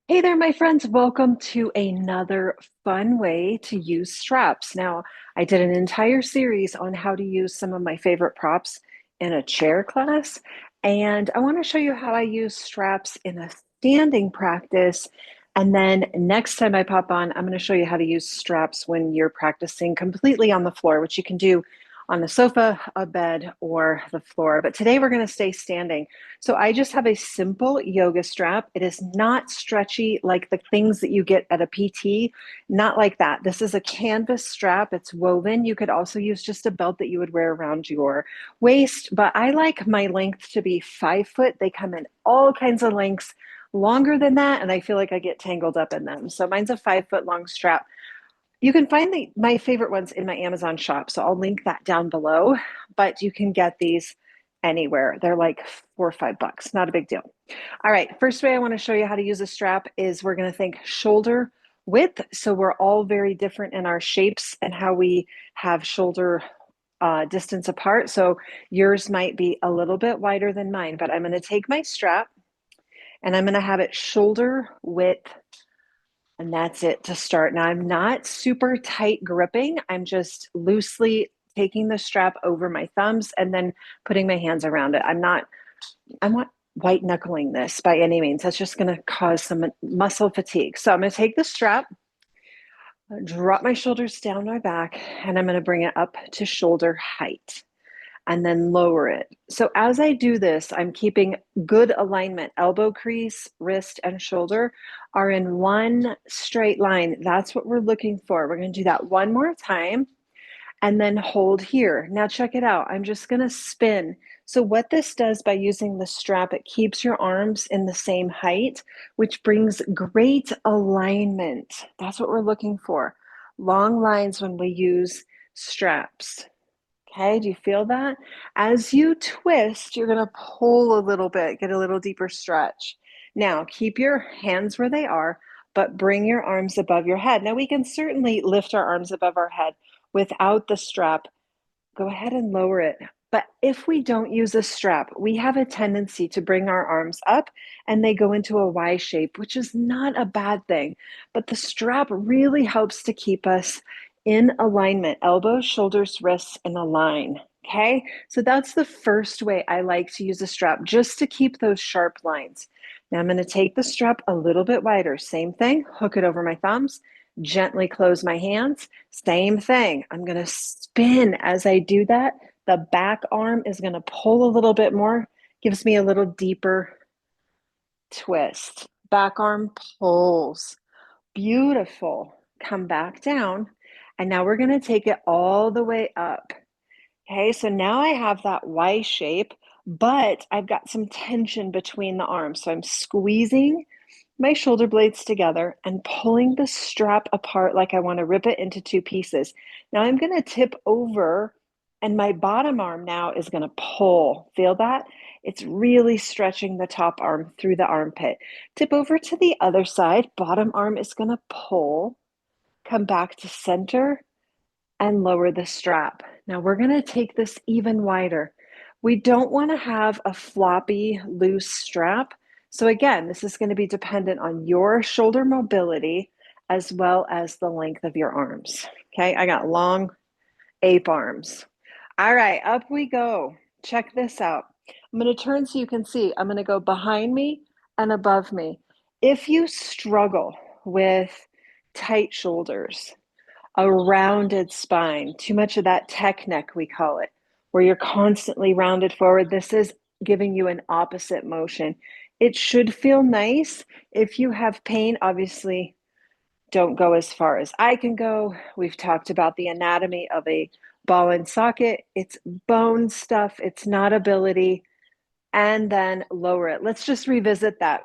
Hey there, my friends. Welcome to another fun way to use straps. Now, I did an entire series on how to use some of my favorite props in a chair class, and I want to show you how I use straps in a standing practice. And then next time I pop on, I'm going to show you how to use straps when you're practicing completely on the floor, which you can do on the sofa, a bed, or the floor. But today we're going to stay standing. So I just have a simple yoga strap. It is not stretchy like the things that you get at a PT, not like that. This is a canvas strap. It's woven. You could also use just a belt that you would wear around your waist, but I like my length to be 5 foot. They come in all kinds of lengths, longer than that, and I feel like I get tangled up in them. So mine's a 5 foot long strap. You can find my favorite ones in my Amazon shop. So I'll link that down below, but you can get these anywhere. They're like $4 or $5, not a big deal. All right, first way I want to show you how to use a strap is we're going to think shoulder width. So we're all very different in our shapes and how we have shoulder distance apart. So yours might be a little bit wider than mine, but I'm going to take my strap and I'm going to have it shoulder width, and that's it to start. Now, I'm not super tight gripping. I'm just loosely taking the strap over my thumbs and then putting my hands around it. I'm not white knuckling this by any means. That's just going to cause some muscle fatigue. So I'm going to take the strap, drop my shoulders down my back, and I'm going to bring it up to shoulder height and then lower it. So as I do this, I'm keeping good alignment. Elbow crease, wrist, and shoulder are in one straight line. That's what we're looking for. We're going to do that one more time and then hold here. Now check it out. I'm just going to spin. So what this does by using the strap, it keeps your arms in the same height, which brings great alignment. That's what we're looking for. Long lines when we use straps. Okay, do you feel that? As you twist, you're going to pull a little bit, get a little deeper stretch. Now, keep your hands where they are, but bring your arms above your head. Now, we can certainly lift our arms above our head without the strap. Go ahead and lower it. But if we don't use a strap, we have a tendency to bring our arms up and they go into a Y shape, which is not a bad thing. But the strap really helps to keep us in alignment, elbows, shoulders, wrists in a line. Okay, so that's the first way I like to use a strap, just to keep those sharp lines. Now I'm going to take the strap a little bit wider. Same thing, hook it over my thumbs, gently close my hands. Same thing. I'm going to spin as I do that. The back arm is going to pull a little bit more, gives me a little deeper twist. Back arm pulls. Beautiful. Come back down. And now we're going to take it all the way up. Okay, so now I have that Y shape, but I've got some tension between the arms. So I'm squeezing my shoulder blades together and pulling the strap apart like I want to rip it into two pieces. Now I'm going to tip over, and my bottom arm now is going to pull. Feel that? It's really stretching the top arm through the armpit. Tip over to the other side. Bottom arm is going to pull, come back to center, and lower the strap. Now we're going to take this even wider. We don't want to have a floppy, loose strap. So again, this is going to be dependent on your shoulder mobility as well as the length of your arms. Okay, I got long ape arms. All right, up we go. Check this out. I'm going to turn so you can see. I'm going to go behind me and above me. If you struggle with tight shoulders, a rounded spine, too much of that tech neck, we call it, where you're constantly rounded forward. This is giving you an opposite motion. It should feel nice. If you have pain, obviously, don't go as far as I can go. We've talked about the anatomy of a ball and socket. It's bone stuff, it's not ability. And then lower it. Let's just revisit that,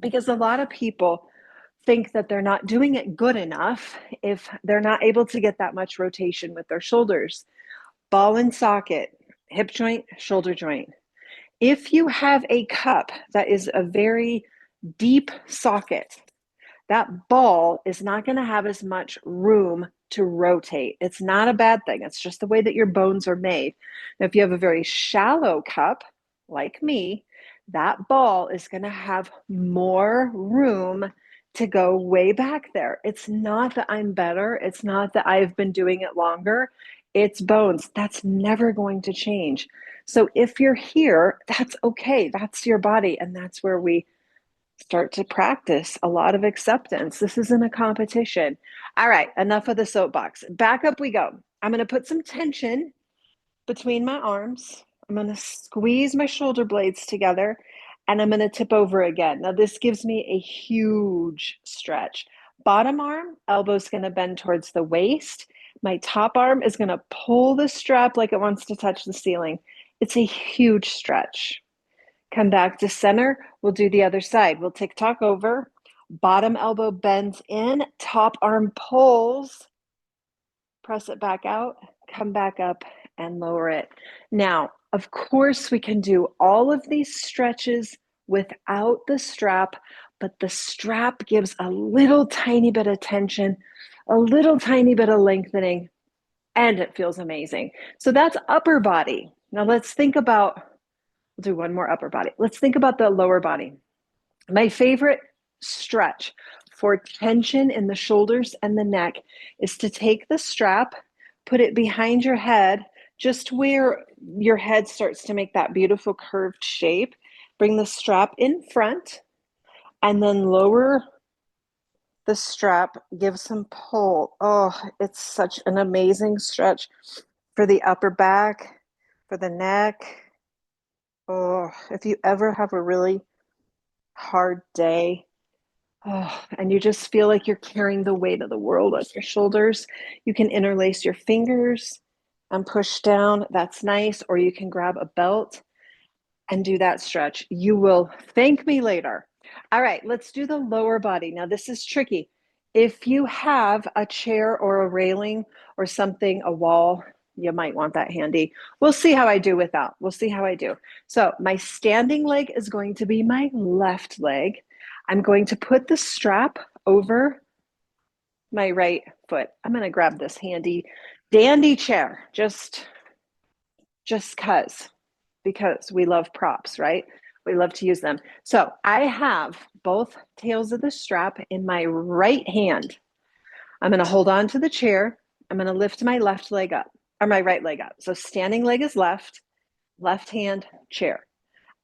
because a lot of people think that they're not doing it good enough if they're not able to get that much rotation with their shoulders. Ball and socket, hip joint, shoulder joint. If you have a cup that is a very deep socket, that ball is not going to have as much room to rotate. It's not a bad thing. It's just the way that your bones are made. Now, if you have a very shallow cup, like me, that ball is going to have more room to go way back there. It's not that I'm better. It's not that I've been doing it longer. It's bones. That's never going to change. So if you're here, that's okay. That's your body. And that's where we start to practice a lot of acceptance. This isn't a competition. All right, enough of the soapbox. Back up we go. I'm going to put some tension between my arms. I'm going to squeeze my shoulder blades together and I'm going to tip over again. Now, this gives me a huge stretch. Bottom arm, elbow's going to bend towards the waist. My top arm is going to pull the strap like it wants to touch the ceiling. It's a huge stretch. Come back to center. We'll do the other side. We'll tick-tock over. Bottom elbow bends in. Top arm pulls. Press it back out. Come back up and lower it. Now, of course, we can do all of these stretches without the strap, but the strap gives a little tiny bit of tension, a little tiny bit of lengthening, and it feels amazing. So that's upper body. Now let's think about, we'll do one more upper body. Let's think about the lower body. My favorite stretch for tension in the shoulders and the neck is to take the strap, put it behind your head, just where your head starts to make that beautiful curved shape. Bring the strap in front and then lower the strap, give some pull. Oh, it's such an amazing stretch for the upper back, for the neck. Oh, if you ever have a really hard day, oh, and you just feel like you're carrying the weight of the world on your shoulders, you can interlace your fingers and push down. That's nice. Or you can grab a belt and do that stretch. You will thank me later. All right, let's do the lower body. Now, this is tricky. If you have a chair or a railing or something, a wall, you might want that handy. We'll see how I do without. We'll see how I do. So my standing leg is going to be my left leg. I'm going to put the strap over my right foot. I'm going to grab this handy dandy chair just because we love props, right? We love to use them. So I have both tails of the strap in my right hand. I'm going to hold on to the chair. I'm going to lift my left leg up, or my right leg up. So standing leg is left, left hand, chair,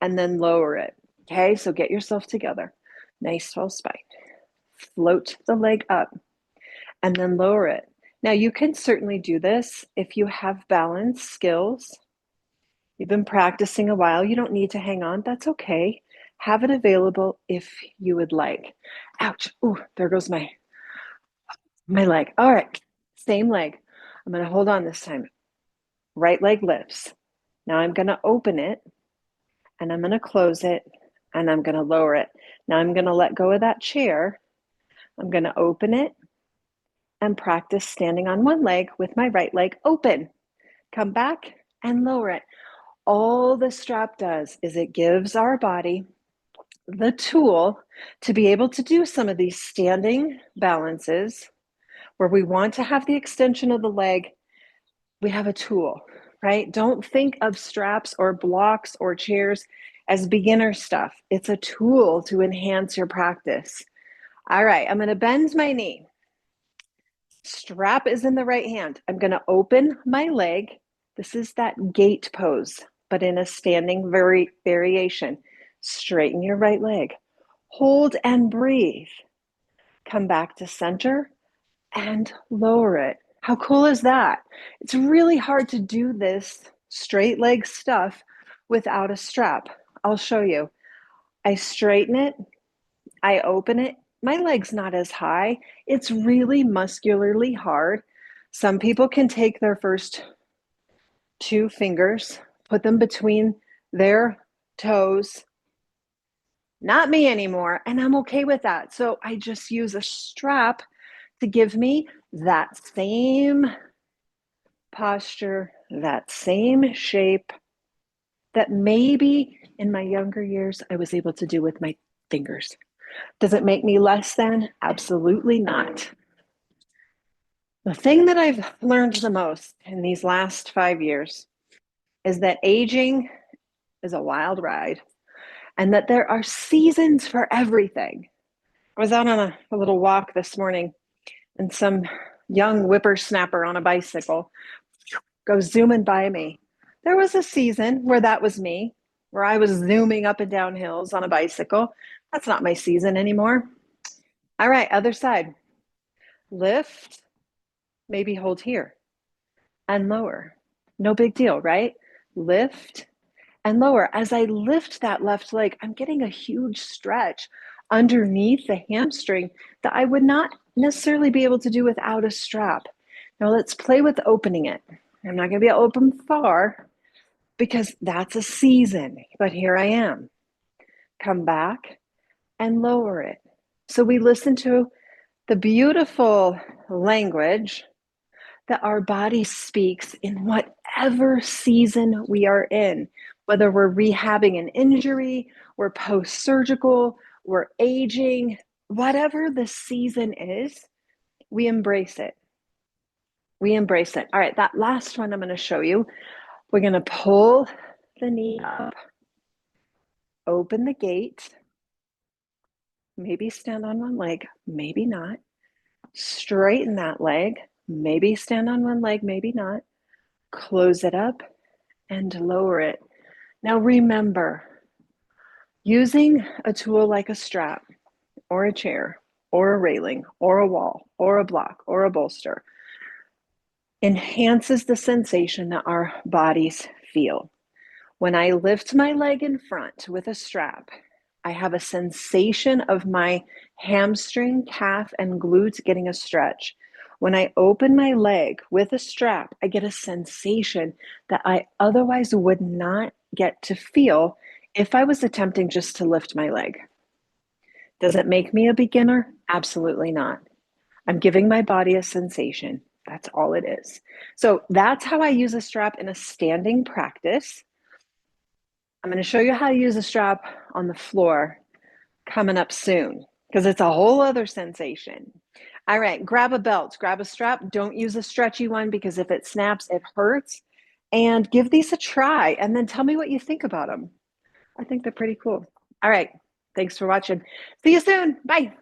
and then lower it. Okay, so get yourself together. Nice tall spine. Float the leg up and then lower it. Now you can certainly do this if you have balance skills. You've been practicing a while. You don't need to hang on. That's okay. Have it available if you would like. Ouch. Ooh, there goes my leg. All right. Same leg. I'm going to hold on this time. Right leg lifts. Now I'm going to open it and I'm going to close it and I'm going to lower it. Now I'm going to let go of that chair. I'm going to open it and practice standing on one leg with my right leg open. Come back and lower it. All the strap does is it gives our body the tool to be able to do some of these standing balances where we want to have the extension of the leg. We have a tool, right? Don't think of straps or blocks or chairs as beginner stuff. It's a tool to enhance your practice. All right, I'm going to bend my knee. Strap is in the right hand. I'm going to open my leg. This is that gate pose, but in a standing variation. Straighten your right leg. Hold and breathe. Come back to center and lower it. How cool is that? It's really hard to do this straight leg stuff without a strap. I'll show you. I straighten it. I open it. My leg's not as high. It's really muscularly hard. Some people can take their first two fingers, put them between their toes. Not me anymore. And I'm okay with that. So I just use a strap to give me that same posture, that same shape that maybe in my younger years I was able to do with my fingers. Does it make me less than? Absolutely not. The thing that I've learned the most in these last 5 years is that aging is a wild ride. and that there are seasons for everything. I was out on a little walk this morning, and some young whippersnapper on a bicycle goes zooming by me. There was a season where that was me, where I was zooming up and down hills on a bicycle. That's not my season anymore. All right, other side. Lift, maybe hold here, and lower. No big deal, right? Lift and lower. As I lift that left leg, I'm getting a huge stretch underneath the hamstring that I would not necessarily be able to do without a strap. Now let's play with opening it. I'm not going to be able to open far because that's a season, but here I am. Come back and lower it. So we listen to the beautiful language that our body speaks in whatever season we are in, whether we're rehabbing an injury, we're post surgical, we're aging, whatever the season is, we embrace it. We embrace it. All right, that last one I'm going to show you. We're going to pull the knee up, open the gate, maybe stand on one leg, maybe not. Straighten that leg, maybe stand on one leg, maybe not. Close it up and lower it. Now remember, using a tool like a strap or a chair or a railing or a wall or a block or a bolster enhances the sensation that our bodies feel. When I lift my leg in front with a strap, I have a sensation of my hamstring, calf, and glutes getting a stretch. When I open my leg with a strap, I get a sensation that I otherwise would not get to feel if I was attempting just to lift my leg. Does it make me a beginner? Absolutely not. I'm giving my body a sensation. That's all it is. So that's how I use a strap in a standing practice. I'm going to show you how to use a strap on the floor coming up soon because it's a whole other sensation. All right, grab a belt, grab a strap. Don't use a stretchy one because if it snaps, it hurts. And give these a try and then tell me what you think about them. I think they're pretty cool. All right, thanks for watching. See you soon. Bye.